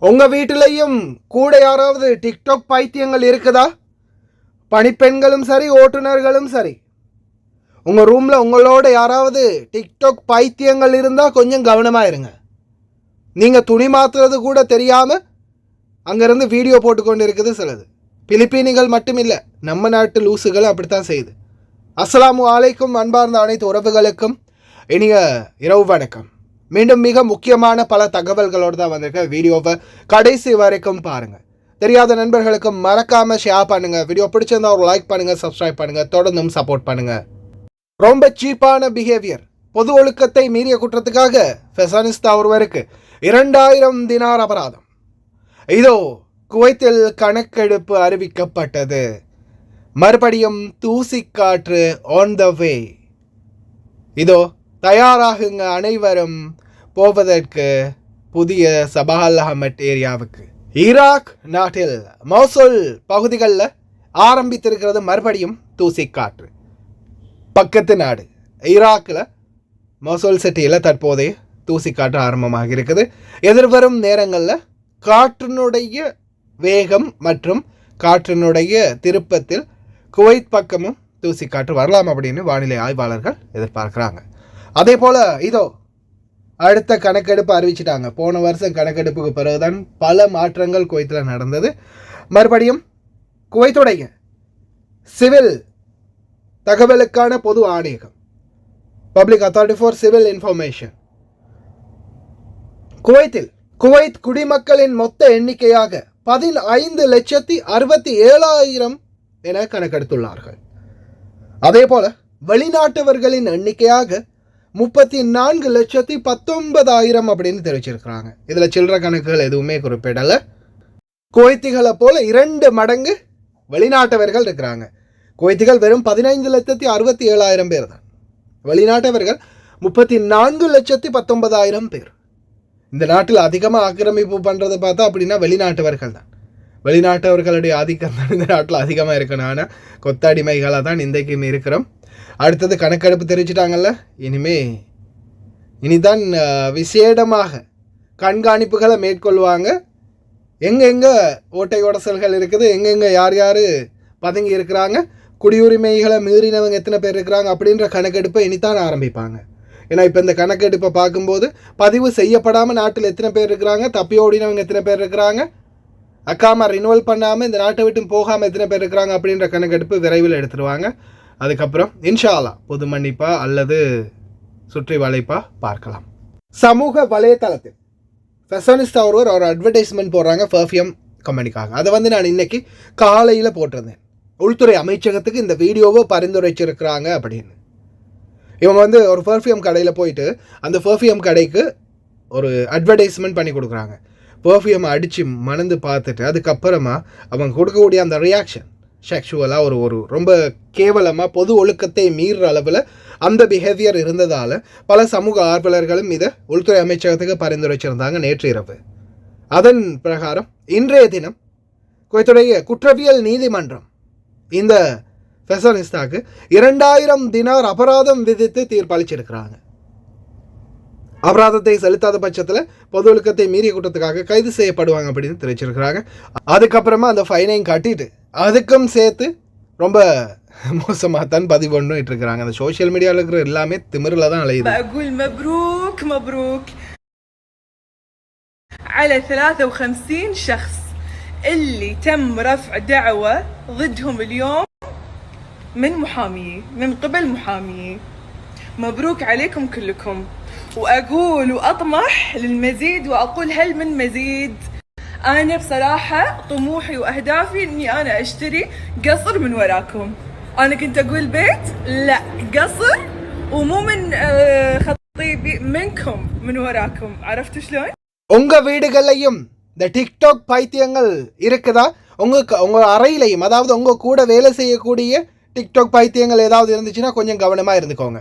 உங்கள் வீட்டிலையும் கூட யாராவது டிக்டாக் பைத்தியங்கள் இருக்குதா? பணிப்பெண்களும் சரி, ஓட்டுநர்களும் சரி, உங்கள் ரூமில் உங்களோட யாராவது டிக்டாக் பைத்தியங்கள் இருந்தால் கொஞ்சம் கவனமாக இருங்க. நீங்கள் துணி மாற்றுறது கூட தெரியாமல் அங்கேருந்து வீடியோ போட்டுக்கொண்டு இருக்குது சிலது. பிலிப்பீனிகள் மட்டும் இல்லை, நம்ம நாட்டு லூசுகள் அப்படித்தான் செய்யுது. அஸ்ஸலாமு அலைக்கும் அன்பார்ந்த அனைத்து உறவுகளுக்கும் இனிய இரவு வணக்கம். மீண்டும் மிக முக்கியமான பல தகவல்களோடு தான் வந்திருக்க. வீடியோவை கடைசி வரைக்கும் பாருங்கள். தெரியாத நண்பர்களுக்கு மறக்காமல் ஷேர் பண்ணுங்கள். வீடியோ பிடிச்சிருந்தா ஒரு லைக் பண்ணுங்கள், சப்ஸ்கிரைப் பண்ணுங்கள், தொடர்ந்தும் சப்போர்ட் பண்ணுங்கள். ரொம்ப சீப்பான பிஹேவியர், பொது ஒழுக்கத்தை மீறிய குற்றத்துக்காக ஃபெசானிஸ்தா ஒருவருக்கு 2000 தினார் அபராதம். இதோ குவைத்தில் கணக்கெடுப்பு அறிவிக்கப்பட்டது. மறுபடியும் தூசிக்காற்று ஆன் த வே. இதோ தயாராகுங்க அனைவரும் போவதற்கு புதிய சபால் அஹமட் ஏரியாவுக்கு. ஈராக் நாட்டில் மோசுல் பகுதிகளில் ஆரம்பித்திருக்கிறது மறுபடியும் தூசிக்காற்று. பக்கத்து நாடு ஈராக்கில் மோசுல் சிட்டியில் தற்போதைய தூசிக்காற்று ஆரம்பமாக இருக்குது. எதிர்வரும் நேரங்களில் காற்றினுடைய வேகம் மற்றும் காற்றினுடைய திருப்பத்தில் குவைத் பக்கமும் தூசிக்காற்று வரலாம் அப்படின்னு வானிலை ஆய்வாளர்கள் எதிர்பார்க்குறாங்க. அதே போல் இதோ அடுத்த கணக்கெடுப்பு அறிவிச்சிட்டாங்க. போன வருஷம் கணக்கெடுப்புக்கு பிறகுதான் பல மாற்றங்கள் குவைத்தில் நடந்தது. மறுபடியும் குவைத்துடைய சிவில் தகவலுக்கான பொது ஆணையகம், public authority for civil information, Kuwait குடிமக்களின் மொத்த எண்ணிக்கையாக 15,67,000 என கணக்கெடுத்துள்ளார்கள். அதே போல வெளிநாட்டவர்களின் எண்ணிக்கையாக 34,19,000 அப்படின்னு தெரிவிச்சிருக்கிறாங்க. இதில் சில்லற கணக்குகள் எதுவுமே குறிப்பிடலை. குவைத்திகளை போல 2 மடங்கு வெளிநாட்டவர்கள் இருக்கிறாங்க. குவைத்திகள் வெறும் 15,67,000 பேர் தான். வெளிநாட்டவர்கள் 34,19,000 பேர். இந்த நாட்டில் அதிகமாக ஆக்கிரமிப்பு பண்ணுறது பார்த்தா அப்படின்னா வெளிநாட்டவர்கள் தான். வெளிநாட்டவர்களுடைய ஆதிக்கம் தான் இந்த நாட்டில் அதிகமாக இருக்கணும். ஆனால் கொத்தடிமைகளாக தான் இன்றைக்கும் இருக்கிறோம். அடுத்தது கணக்கெடுப்பு தெரிவிச்சிட்டாங்கல்ல, இனிதான் விசேடமாக கண்காணிப்புகளை மேற்கொள்வாங்க. எங்கெங்கே ஓட்டை உடசல்கள் இருக்குது, எங்கெங்கே யார் யார் பதுங்கி இருக்கிறாங்க, குடியுரிமைகளை மீறினவங்க எத்தனை பேர் இருக்கிறாங்க அப்படின்ற கணக்கெடுப்பை இனித்தான் ஆரம்பிப்பாங்க. ஏன்னா இப்போ இந்த கணக்கெடுப்பை பார்க்கும்போது பதிவு செய்யப்படாமல் நாட்டில் எத்தனை பேர் இருக்கிறாங்க, தப்பி ஓடினவங்க எத்தனை பேர் இருக்கிறாங்க, அக்காமா ரினுவல் பண்ணாமல் இந்த நாட்டை விட்டு போகாமல் எத்தனை பேர் இருக்கிறாங்க அப்படின்ற கணக்கெடுப்பு விரைவில் எடுத்துருவாங்க. அதுக்கப்புறம் இன்ஷா அல்லாஹ் பொது மன்னிப்பா அல்லது சுற்றி வளைப்பா பார்க்கலாம். சமூக வலைத்தளத்தில் ஃபெசானிஸ்தா ஒருவர் ஒரு அட்வர்டைஸ்மெண்ட் போடுறாங்க பர்ஃப்யூம் கம்பெனிக்காக. அதை நான் இன்னைக்கு காலையில் போட்டிருந்தேன். உள்துறை அமைச்சகத்துக்கு இந்த வீடியோவை பரிந்துரைச்சிருக்கிறாங்க அப்படின்னு. இவங்க ஒரு பர்ஃப்யூம் கடையில் போயிட்டு அந்த பர்ஃப்யூம் கடைக்கு ஒரு அட்வர்டைஸ்மெண்ட் பண்ணி கொடுக்குறாங்க. பர்ஃப்யூமை அடித்து மணந்து பார்த்துட்டு அதுக்கப்புறமா அவங்க கொடுக்கக்கூடிய அந்த ரியாக்ஷன் செக்ஷுவலாக ஒரு ரொம்ப கேவலமாக பொது ஒழுக்கத்தை மீறுற அளவில் அந்த பிஹேவியர் இருந்ததால் பல சமூக ஆர்வலர்களும் இதை உள்துறை அமைச்சகத்துக்கு பரிந்துரைச்சிருந்தாங்க நேற்று இரவு. அதன் பிரகாரம் இன்றைய தினம் குவைத்துடைய குற்றவியல் நீதிமன்றம் இந்த ஃபெசானிஸ்தாக்கு 2000 தினார் அபராதம் விதித்து தீர்ப்பளிச்சிருக்கிறாங்க. அபராதத்தை செலுத்தாத பட்சத்தில் பொது ஒழுக்கத்தை மீறிய குற்றத்துக்காக கைது செய்யப்படுவாங்க அப்படின்னு தெரிவிச்சிருக்கிறாங்க. அதுக்கப்புறமா அந்த ஃபைனையும் கட்டிட்டு அதுக்கும் சேர்த்து ரொம்ப மோசமாக தான் பதிவு பண்ணிட்டு இருக்கிறாங்க. அந்த சோஷியல் மீடியாவில் இருக்கிற எல்லாமே திமிரில் தான் அலையுது. مبروك مبروك على 53 شخص اللي تم رفع دعوة ضدهم اليوم من قبل محامي. مبروك عليكم كلكم، وأقول وأطمح للمزيد وأقول هل من مزيد. أنا بصراحة طموحي وأهدافي إني أنا أشتري قصر من وراكم. أنا كنت أقول بيت، لا قصر، ومو من خطيبي، منكم من وراكم. عرفتوا شلون؟ உங்கள் வீடுகள்லையும் இந்த டிக்டாக் பைத்தியங்கள் இருக்குதா? உங்கள் அறையிலையும், அதாவது உங்கள் கூட வேலை செய்யக்கூடிய டிக்டாக் பைத்தியங்கள் ஏதாவது இருந்துச்சுன்னா கொஞ்சம் கவனமாக இருந்துக்கோங்க.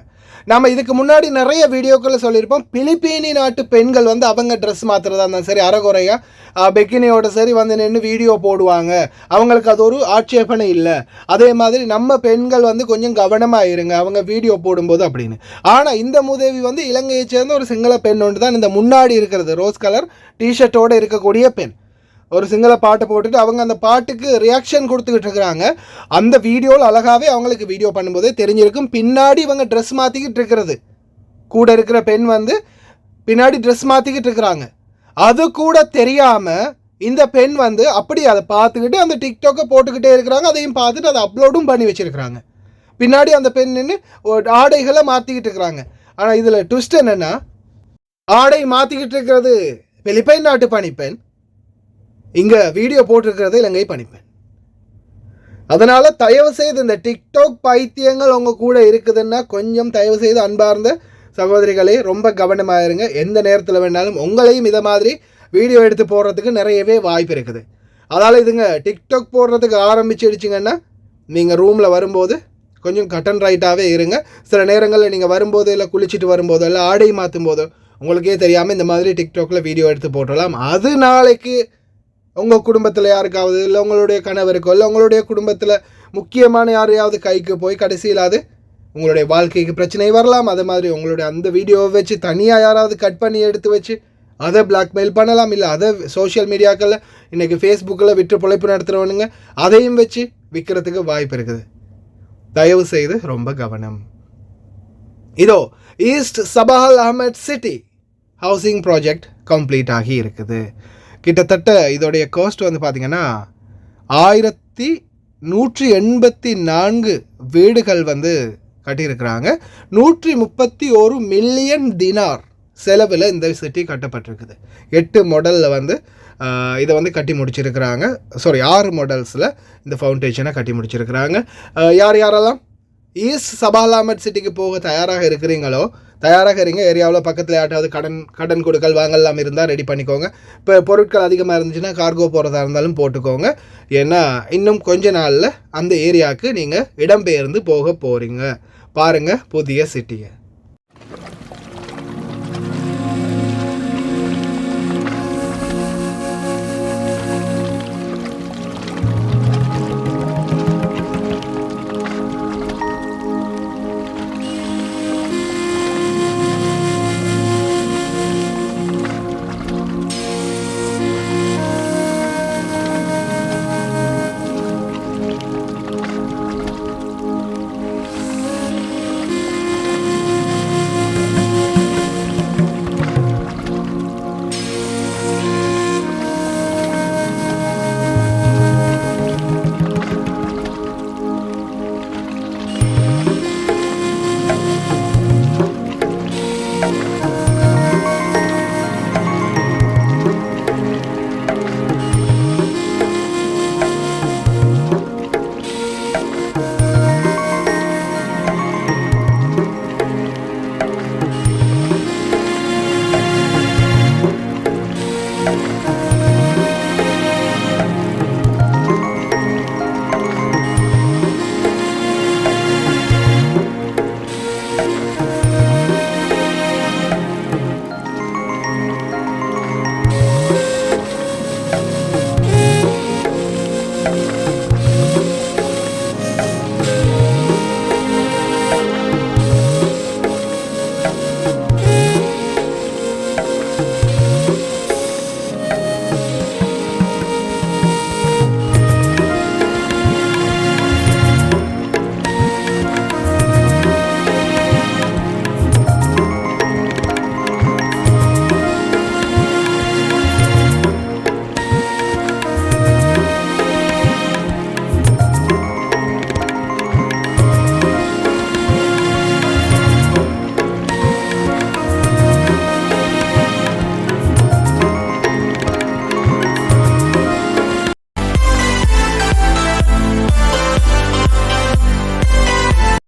நம்ம இதுக்கு முன்னாடி நிறைய வீடியோக்களில் சொல்லியிருப்போம், பிலிப்பீனி நாட்டு பெண்கள் வந்து அவங்க ட்ரெஸ் மாற்றுறதா இருந்தாலும் சரி, அரைகுறையாக பெக்கினியோட சரி வந்து நின்று வீடியோ போடுவாங்க, அவங்களுக்கு அது ஒரு ஆட்சேபனை இல்லை. அதே மாதிரி நம்ம பெண்கள் வந்து கொஞ்சம் கவனமாக இருங்க அவங்க வீடியோ போடும்போது அப்படின்னு. ஆனால் இந்த மூதேவி வந்து இலங்கையை சேர்ந்த ஒரு சிங்கள பெண் ஒன்று தான் இந்த முன்னாடி இருக்கிறது, ரோஸ் கலர் டிஷர்ட்டோடு இருக்கக்கூடிய பெண். ஒரு சிங்கள பாட்டை போட்டுட்டு அவங்க அந்த பாட்டுக்கு ரியாக்ஷன் கொடுத்துக்கிட்டு இருக்கிறாங்க. அந்த வீடியோவில் அழகாகவே அவங்களுக்கு வீடியோ பண்ணும்போதே தெரிஞ்சிருக்கும் பின்னாடி இவங்க ட்ரெஸ் மாற்றிக்கிட்டு இருக்கிறது. கூட இருக்கிற பெண் வந்து பின்னாடி ட்ரெஸ் மாற்றிக்கிட்டு இருக்கிறாங்க. அது கூட தெரியாமல் இந்த பெண் வந்து அப்படி அதை பார்த்துக்கிட்டு அந்த டிக்டாக்கை போட்டுக்கிட்டே இருக்கிறாங்க. அதையும் பார்த்துட்டு அதை அப்லோடும் பண்ணி வச்சுருக்கிறாங்க. பின்னாடி அந்த பெண் நின்று ஆடைகளை மாற்றிக்கிட்டு இருக்கிறாங்க. ஆனால் இதில் ட்விஸ்ட் என்னென்னா, ஆடை மாற்றிக்கிட்டு இருக்கிறது பிலிப்பைன் நாட்டு பணிப்பெண், இங்கே வீடியோ போட்டிருக்கிறது இலங்கை பணிப்பெண். அதனால் தயவு செய்து இந்த டிக்டாக் பைத்தியங்கள் உங்கள் கூட இருக்குதுன்னா கொஞ்சம் தயவு செய்து அன்பார்ந்த சகோதரிகளே ரொம்ப கவனமாக இருங்க. எந்த நேரத்தில் வேணாலும் உங்களையும் இதை மாதிரி வீடியோ எடுத்து போடுறதுக்கு நிறையவே வாய்ப்பு இருக்குது. அதனால் இதுங்க டிக்டாக் போடுறதுக்கு ஆரம்பிச்சிடுச்சிங்கன்னா நீங்கள் ரூமில் வரும்போது கொஞ்சம் கட் அண்ட் ரைட்டாகவே இருங்க. சில நேரங்களில் நீங்கள் வரும்போது இல்லை குளிச்சுட்டு வரும்போதோ இல்லை ஆடை மாற்றும் போதோ உங்களுக்கே தெரியாமல் இந்த மாதிரி டிக்டாக்ல வீடியோ எடுத்து போட்டுடலாம். அது நாளைக்கு உங்கள் குடும்பத்தில் யாருக்காவது இல்லை உங்களுடைய கணவருக்கோ இல்லை உங்களுடைய குடும்பத்தில் முக்கியமான யாரையாவது கைக்கு போய் கடைசியில் அது உங்களுடைய வாழ்க்கைக்கு பிரச்சனை வரலாம். அதே மாதிரி உங்களுடைய அந்த வீடியோவை வச்சு தனியாக யாராவது கட் பண்ணி எடுத்து வச்சு அதை பிளாக்மெயில் பண்ணலாம். இல்லை அதை சோஷியல் மீடியாக்களில் இன்றைக்கி ஃபேஸ்புக்கில் விற்று பிழைப்பு நடத்துகிறவனுங்க அதையும் வச்சு விற்கிறதுக்கு வாய்ப்பு இருக்குது. தயவு செய்து ரொம்ப கவனம். இதோ east Sabah Al Ahmad city housing project complete ஆகி இருக்குது. கிட்டத்தட்ட இதோடைய காஸ்ட் வந்து பார்த்திங்கன்னா 1184 வீடுகள் வந்து கட்டியிருக்கிறாங்க. 131 மில்லியன் தினார் செலவில் இந்த சிட்டி கட்டப்பட்டிருக்குது. 8 மாடலில் வந்து இதை வந்து கட்டி முடிச்சிருக்கிறாங்க. 6 மாடல்ஸில் இந்த ஃபவுண்டேஷனை கட்டி முடிச்சிருக்கிறாங்க. யாரெல்லாம் ஈஸ்ட் சபால் அஹமட் சிட்டிக்கு போக தயாராக இருங்க. ஏரியாவில் பக்கத்தில் யார்ட்டாவது கடன் கொடுக்கல் வாங்கலாம் இருந்தால் ரெடி பண்ணிக்கோங்க. இப்போ பொருட்கள் அதிகமாக இருந்துச்சுன்னா கார்கோ போகிறதா இருந்தாலும் போட்டுக்கோங்க. ஏன்னா இன்னும் கொஞ்ச நாளில் அந்த ஏரியாவுக்கு நீங்கள் இடம்பெயர்ந்து போக போகிறீங்க. பாருங்கள் புதிய சிட்டியை.